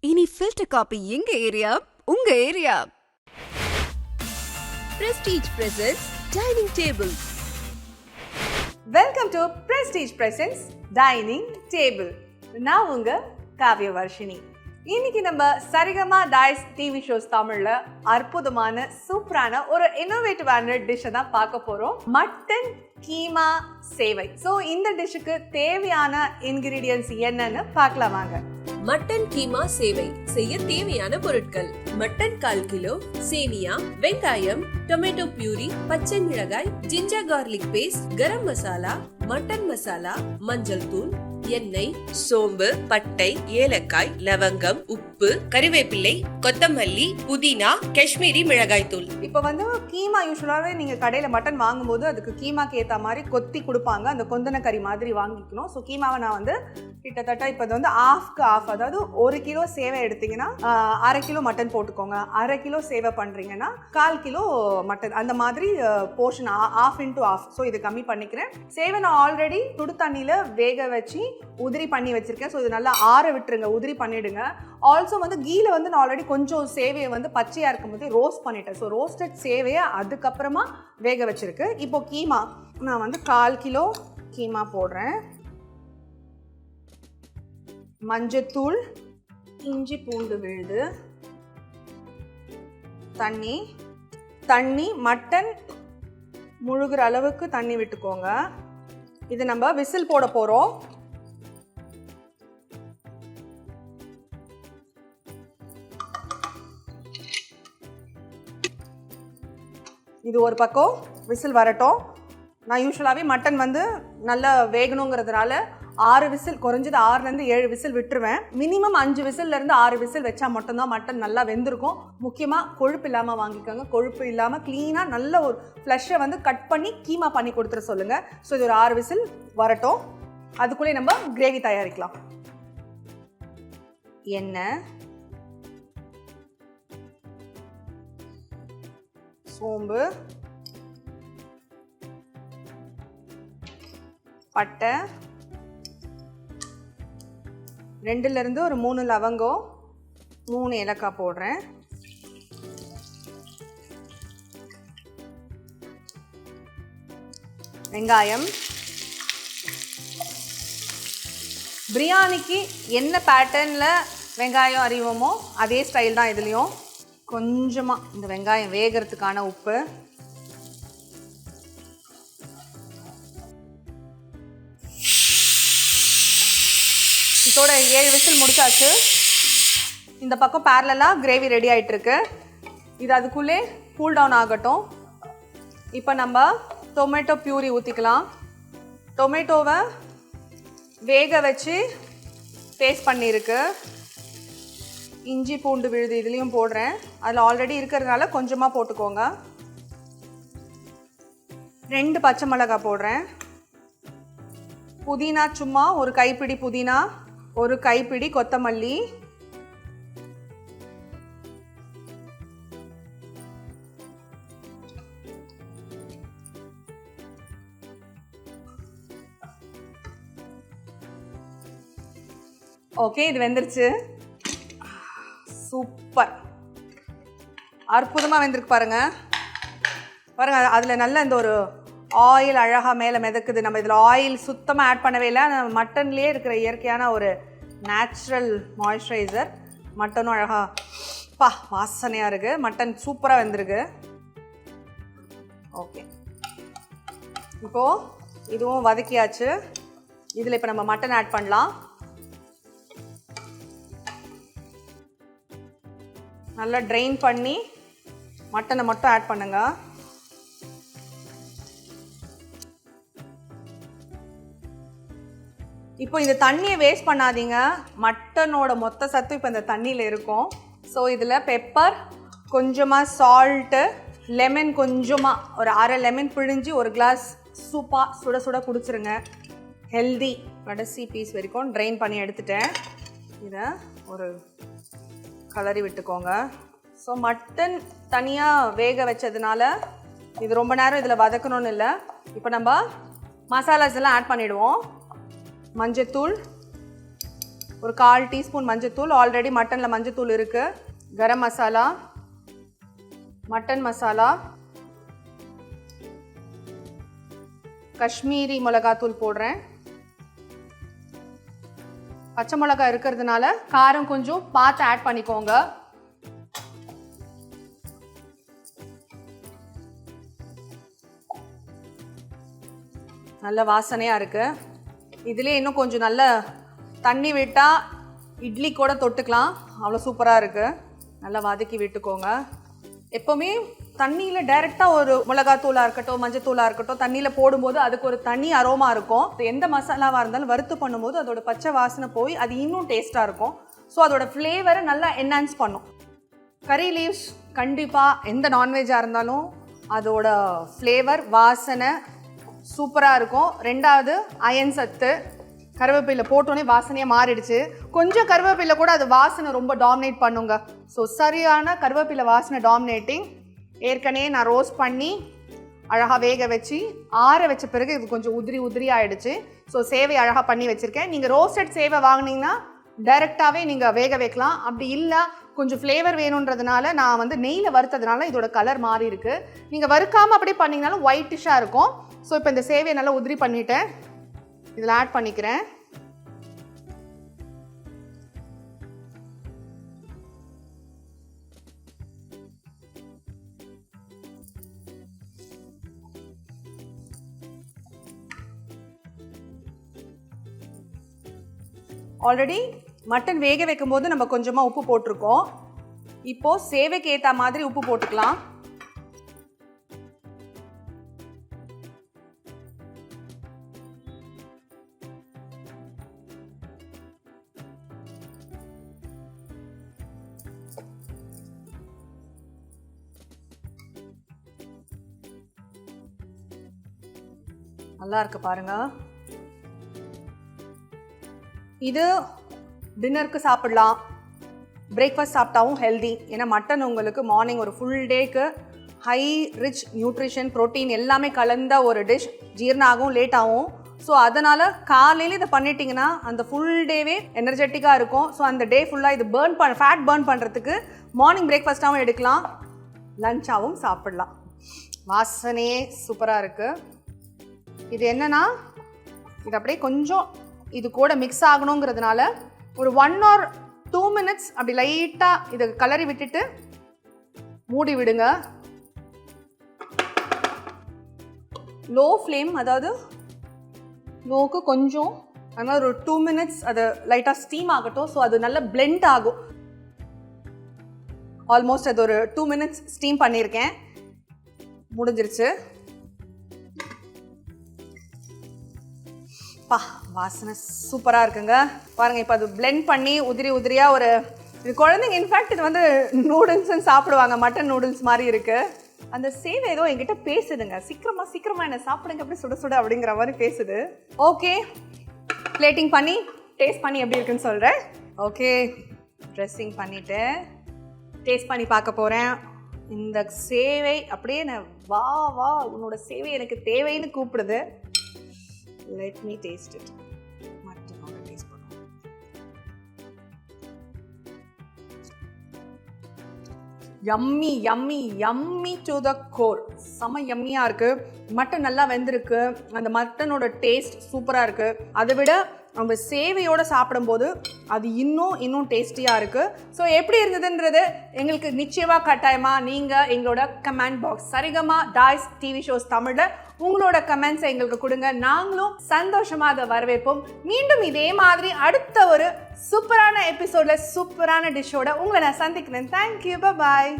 இனி filter coffee எங்க area உங்க area. Prestige presents Dining Table. Welcome to Prestige Presents Dining Table. நான் உங்க காவிய வர்ஷினி. இன்னைக்கு நம்ம சரிகமா டாய்ஸ் டிவி ஷோஸ் தமிழ்ல அற்புதமான சூப்பரான ஒரு இன்னோவேட்டிவான டிஷ்ஷை தான் பார்க்க போறோம். மட்டன் கீமா சேவை. ஸோ இந்த டிஷ்ஷுக்கு தேவையான இன்கிரீடியன்ஸ் என்னன்னு பார்க்கலாம் வாங்க. மட்டன் கீமா சேவை செய்ய தேவையான பொருட்கள்: மட்டன் 1/4 கிலோ, சேமியா, வெங்காயம், டொமேட்டோ பியூரி, பச்சை மிளகாய், ginger garlic paste, garam masala, mutton masala, மஞ்சள் தூள், எண்ணெய், சோம்பு, பட்டை, ஏலக்காய், லவங்கம், உப்பு, கறிவேப்பிள்ளை, கொத்தமல்லி, புதினா, காஷ்மீரி மிளகாய் தூள். இப்போ கீமா யூஸ்வலாகவே நீங்கள் கடையில் மட்டன் வாங்கும்போது அதுக்கு கீமாக்கு ஏற்ற மாதிரி கொத்தி கொடுப்பாங்க. அந்த கொந்தன கறி மாதிரி வாங்கிக்கணும். ஸோ கீமாவை நான் கிட்டத்தட்ட இப்போ இது ஆஃப்க்கு ஆஃப், அதாவது 1 கிலோ சேவை எடுத்தீங்கன்னா 1/2 கிலோ மட்டன் போட்டுக்கோங்க. 1/2 கிலோ சேவை பண்ணுறீங்கன்னா 1/4 கிலோ மட்டன், அந்த மாதிரி portion half into half. So இது கம்மி பண்ணிக்கிறேன். சேவை நான் ஆல்ரெடி சுடு தண்ணியில் வேக வச்சு உதிரி பண்ணி வச்சிருக்கேன். ஸோ இது நல்லா ஆற விட்டுருங்க, உதிரி பண்ணிடுங்க. ஆல்சோ கீல நான் ஆல்ரெடி கொஞ்சம் சேவையை பச்சையாக இருக்கும்போது ரோஸ்ட் பண்ணிட்டேன். ஸோ ரோஸ்டட் சேவையை அதுக்கப்புறமா வேக வச்சிருக்கு. இப்போ கீமா நான் 1/4 கிலோ கீமா போடுறேன். மஞ்சத்தூள், இஞ்சி பூண்டு விழுது, தண்ணி மட்டன் முழுகிற அளவுக்கு தண்ணி விட்டுக்கோங்க. இது நம்ம விசில் போட போறோம். இது ஒரு பக்கம் விசில் வரட்டும். நான் யூஸ்வலாகவே மட்டன் நல்லா வேகணுங்கிறதுனால 6 விசில், குறைஞ்சது 6லேருந்து 7 விசில் விட்டுருவேன். மினிமம் 5 விசில்லேருந்து 6 விசில் வச்சா மட்டும்தான் மட்டன் நல்லா வெந்திருக்கும். முக்கியமாக கொழுப்பு இல்லாமல் வாங்கிக்கோங்க. கொழுப்பு இல்லாமல் க்ளீனாக நல்ல ஒரு ஃப்ளஷை கட் பண்ணி கீமா பண்ணி கொடுத்துட சொல்லுங்கள். ஸோ இது ஒரு 6 விசில் வரட்டும். அதுக்குள்ளே நம்ம கிரேவி தயாரிக்கலாம். எண்ணெய், சோம்பு, பட்டை, 2லேருந்து ஒரு 3 லவங்கம், 3 ஏலக்காய் போடுறேன். வெங்காயம், பிரியாணிக்கு என்ன பேட்டர்னில் வெங்காயம் அறிவோமோ அதே ஸ்டைல் தான் இதுலேயும். கொஞ்சமாக இந்த வெங்காயம் வேகிறதுக்கான உப்பு, இதோட 7 விசில் முடிச்சாச்சு. இந்த பக்கம் பேரலாக கிரேவி ரெடி ஆகிட்டுருக்கு. இது அதுக்குள்ளே கூல் டவுன் ஆகட்டும். இப்போ நம்ம டொமேட்டோ பியூரி ஊற்றிக்கலாம். டொமேட்டோவை வேக வச்சு பேஸ்ட் பண்ணியிருக்கு. இஞ்சி பூண்டு விழுது இதுலேயும் போடுறேன். அதில் ஆல்ரெடி இருக்கிறதுனால கொஞ்சமாக போட்டுக்கோங்க. 2 பச்சை மிளகாய் போடுறேன். புதினா சும்மா ஒரு கைப்பிடி புதினா, ஒரு கைப்பிடி கொத்தமல்லி, ஓகே இது வெந்துருச்சு. சூப்பர், அற்புதமாக வெந்திருக்கு பாருங்க. அதில் நல்ல இந்த ஒரு ஆயில் அழகாக மேலே மிதக்குது. நம்ம இதில் ஆயில் சுத்தமாக ஆட் பண்ணவே இல்லை. மட்டன்லேயே இருக்கிற இயற்கையான ஒரு நேச்சுரல் மாய்ஸ்சரைசர். மட்டனும் அழகாக வாசனையாக இருக்குது. மட்டன் சூப்பராக வெந்திருக்கு. ஓகே, இப்போது இதுவும் வதக்கியாச்சு. இதில் இப்போ நம்ம மட்டன் ஆட் பண்ணலாம். நல்லா ட்ரெயின் பண்ணி மட்டனை மட்டும் ஆட் பண்ணுங்க. இப்போ இந்த தண்ணியை வேஸ்ட் பண்ணாதீங்க. மட்டனோட மொத்த சத்து இப்போ இந்த தண்ணியில் இருக்கும். ஸோ இதில் பெப்பர், கொஞ்சமாக சால்ட்டு, லெமன், கொஞ்சமாக ஒரு 1/2 லெமன் பிழிஞ்சு 1 கிளாஸ் சூப்பாக சுட சுட குடிச்சிருங்க. ஹெல்தி. கடைசி பீஸ் வரைக்கும் ட்ரெயின் பண்ணி எடுத்துட்டேன். இதை ஒரு கலரி விட்டுக்கோங்க. ஸோ மட்டன் தனியாக வேக வச்சதுனால இது ரொம்ப நேரம் இதில் வதக்கணும்னு இல்லை. இப்போ நம்ம மசாலாஸ் எல்லாம் ஆட் பண்ணிவிடுவோம். மஞ்சத்தூள், ஒரு 1/4 டீஸ்பூன் மஞ்சத்தூள், ஆல்ரெடி மட்டனில் மஞ்சத்தூள் இருக்குது. கரம் மசாலா, மட்டன் மசாலா, காஷ்மீரி மிளகாத்தூள் போடுறேன். பச்சை மிளகாய் இருக்கிறதுனால காரம் கொஞ்சம் பார்த்து ஆட் பண்ணிக்கோங்க. நல்ல வாசனையாக இருக்குது. இதுலேயே இன்னும் கொஞ்சம் நல்ல தண்ணி விட்டால் இட்லி கூட தொட்டுக்கலாம், அவ்வளோ சூப்பராக இருக்குது. நல்லா வதக்கி விட்டுக்கோங்க. எப்போவுமே தண்ணியில் டைரெக்டாக ஒரு மிளகாத்தூளாக இருக்கட்டும், மஞ்சத்தூளாக இருக்கட்டும், தண்ணியில் போடும்போது அதுக்கு ஒரு தனி அரோமா இருக்கும். எந்த மசாலாவாக இருந்தாலும் வறுத்து பண்ணும்போது அதோட பச்சை வாசனை போய் அது இன்னும் டேஸ்ட்டாக இருக்கும். ஸோ அதோட ஃப்ளேவரை நல்லா என்ஹான்ஸ் பண்ணும். கறி லீவ்ஸ் கண்டிப்பாக எந்த நான்வெஜ்ஜாக இருந்தாலும் அதோட ஃப்ளேவர் வாசனை சூப்பராக இருக்கும். 2வது அயன் சத்து. கருவேப்பிலை போட்டோன்னே வாசனையாக மாறிடுச்சு. கொஞ்சம் கருவேப்பிலை கூட அது வாசனை ரொம்ப டாமினேட் பண்ணுங்க. ஸோ சரியான கருவேப்பிலை வாசனை டாமினேட்டிங். ஏற்கனவே நான் ரோஸ்ட் பண்ணி அழகாக வேக வச்சு ஆற வச்ச பிறகு இது கொஞ்சம் உதிரி ஆகிடுச்சு. ஸோ சேவை அழகாக பண்ணி வச்சுருக்கேன். நீங்கள் ரோஸ்டட் சேவை வாங்கினீங்கன்னா டைரெக்டாகவே நீங்கள் வேக வைக்கலாம். அப்படி இல்லை கொஞ்சம் ஃப்ளேவர் வேணுன்றதுனால நான் வந்து நெய்யில் வறுத்ததுனால இதோட கலர் மாறி இருக்குது. நீங்கள் வறுக்காமல் அப்படியே பண்ணிங்கனாலும் ஒயிட்டிஷாக இருக்கும். ஸோ இப்போ இந்த சேவையை நல்லா உதிரி பண்ணிவிட்டேன். இதில் ஆட் பண்ணிக்கிறேன். ஆல்ரெடி மட்டன் வேக வைக்கும் போது நம்ம கொஞ்சமாக உப்பு போட்டிருக்கோம். இப்போது சேவைக்கு ஏற்ற மாதிரி உப்பு போட்டுக்கலாம். நல்லா இருக்கு பாருங்க. இது டின்னருக்கு சாப்பிடலாம், பிரேக்ஃபாஸ்ட் சாப்பிட்டாவும் ஹெல்தி. ஏன்னா மட்டன் உங்களுக்கு மார்னிங் ஒரு ஃபுல் டேக்கு ஹை ரிச் நியூட்ரிஷன் ப்ரோட்டீன் எல்லாமே கலந்த ஒரு டிஷ். ஜீரணம் ஆகும், லேட் ஆகும். ஸோ அதனால் காலையில் இதை பண்ணிட்டீங்கன்னா அந்த ஃபுல் டேவே எனர்ஜெட்டிக்காக இருக்கும். ஸோ அந்த டே ஃபுல்லாக இது ஃபேட் பர்ன் பண்ணுறதுக்கு மார்னிங் பிரேக்ஃபாஸ்ட்டாகவும் எடுக்கலாம், லஞ்சாகவும் சாப்பிடலாம். வாசனையே சூப்பராக இருக்குது. இது என்னன்னா இது அப்படியே கொஞ்சம் இது கூட மிக்ஸ் ஆகணுங்கிறதுனால ஒரு 1 or 2 minutes அப்படி லைட்டாக இதை கலரி விட்டுட்டு மூடி விடுங்க. லோ ஃப்ளேம், அதாவது லோக்கு கொஞ்சம், அதனால் ஒரு 2 minutes அது லைட்டாக ஸ்டீம் ஆகட்டும். ஸோ அது நல்லா பிளெண்ட் ஆகும். ஆல்மோஸ்ட் அது ஒரு 2 minutes ஸ்டீம் பண்ணியிருக்கேன், முடிஞ்சிருச்சு. வாசனை சூப்பராக இருக்குங்க பாருங்கள். இப்போ அது பிளெண்ட் பண்ணி உதிரியாக ஒரு இது குழந்தைங்க இன்ஃபேக்ட் இது வந்து நூடுல்ஸ்ன்னு சாப்பிடுவாங்க, மட்டன் நூடுல்ஸ் மாதிரி இருக்குது. அந்த சேவை ஏதோ என்கிட்ட பேசுதுங்க, சீக்கிரமாக என்ன சாப்பிடுங்க, அப்படி சுட அப்படிங்கிற மாதிரி பேசுது. ஓகே, பிளேட்டிங் பண்ணி டேஸ்ட் பண்ணி எப்படி இருக்குன்னு சொல்கிறேன். ஓகே, ட்ரெஸ்ஸிங் பண்ணிவிட்டு டேஸ்ட் பண்ணி பார்க்க போகிறேன். இந்த சேவை அப்படியே நான் வா உன்னோட சேவை எனக்கு தேவைன்னு கூப்பிடுது. Let me taste it. மட்டனோட டேஸ்ட் பண்ணுவோம். yummy to the core. செம யம்மியாக இருக்குது. மட்டன் நல்லா வெந்திருக்கு. அந்த மட்டனோட டேஸ்ட் சூப்பராக இருக்குது. அதை விட நம்ம சேவையோடு சாப்பிடும்போது அது இன்னும் டேஸ்டியாக இருக்குது. ஸோ எப்படி இருந்ததுன்றது எங்களுக்கு நிச்சயமாக கட்டாயமாக நீங்கள் எங்களோட comment box Saregama toys TV shows தமிழில் உங்களோட கமெண்ட்ஸை எங்களுக்கு கொடுங்க. நாங்களும் சந்தோஷமாக அதை வரவேற்போம். மீண்டும் இதே மாதிரி அடுத்த ஒரு சூப்பரான எபிசோடில் சூப்பரான டிஷ்ஷோட உங்களை நான் சந்திக்கிறேன். தேங்க்யூ, பாய்.